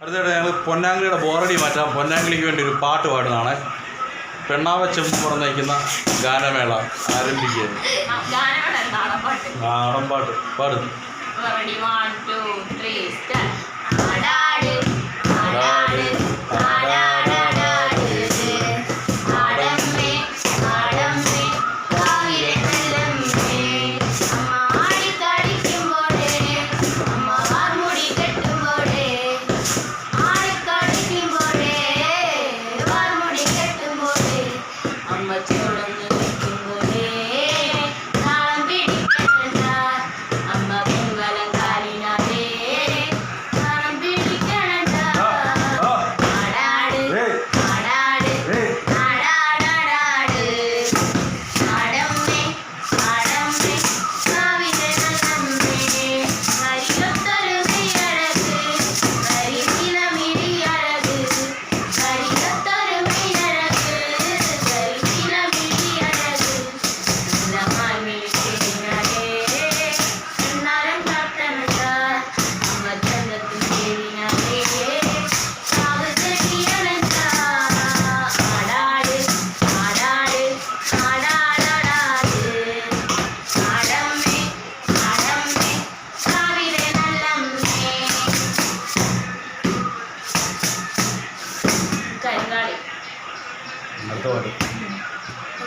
അടുത്തിടെ ഞങ്ങൾ പൊന്നാങ്കുളിയുടെ ബോറടി മാറ്റാം. പൊന്നാങ്കുളിക്ക് വേണ്ടി ഒരു പാട്ട് പാടുന്നതാണ്. പെണ്ണാവ ചെമ്പ് പുറന്നേക്കുന്ന ഗാനമേള ആരംഭിക്കുകയാണ്. നാടൻ പാട്ട് പാടുന്നു.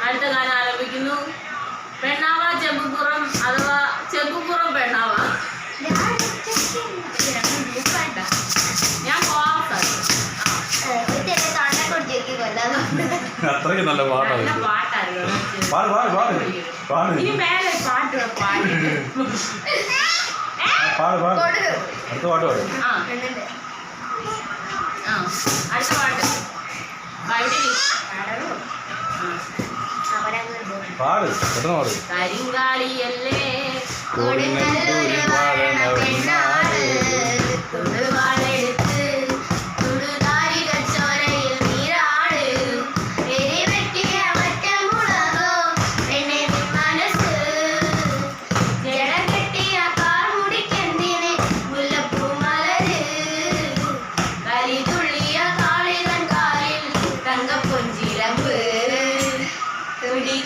അടുത്ത ഗാനം ആരംഭിക്കുന്നു. പെണ്ണാവ ചെമ്പുപുറം അഥവാ ചെമ്പുപുറം പെണ്ണാവ. ഞാൻ അത്രയ്ക്ക് നല്ല പാട്ടായിരുന്നു. ഇനി മേലെ പാട്ട് അടുത്ത പാട്ട് പാടും. അടുത്ത പാട്ട് പാട് പെട്ടെന്ന് പാട്. കരിങ്കാളിയല്ലേ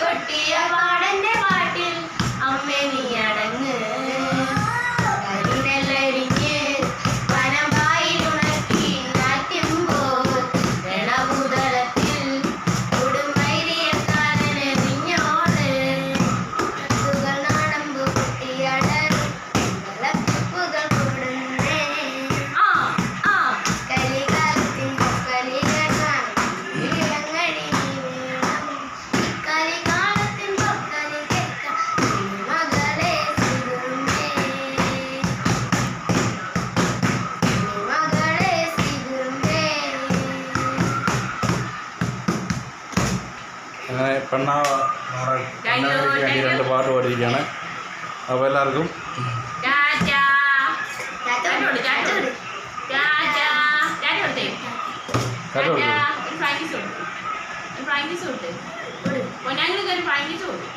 കൊട്ടിയ പാടന്റെ പാട്ടിൽ അമ്മേ നീ അടങ്ങ് കരിനെല്ലരിഞ്ഞ് വനമ്പായിലുണക്കി നാറ്റുമ്പോൾ രണഭൂതലത്തിൽ കൊടുമൈരിയക്കാരന് നിന്നോട് നാടമ്പു കുട്ടിയടരും വെള്ളത്തുപ്പുകൾ കൊടുന്നേ കലികാലത്തിൻ കലികാലം അങ്ങനെ പെണ്ണാവ നമ്മുടെ പെണ്ണാവയ്ക്ക് വേണ്ടി 2 പാട്ട് പാടിയിരിക്കുകയാണ്. അപ്പോൾ എല്ലാവർക്കും പൊന്നാങ്കുളിക്ക് ഒരു ഫ്രാങ്കിസ് കൊടുക്കും.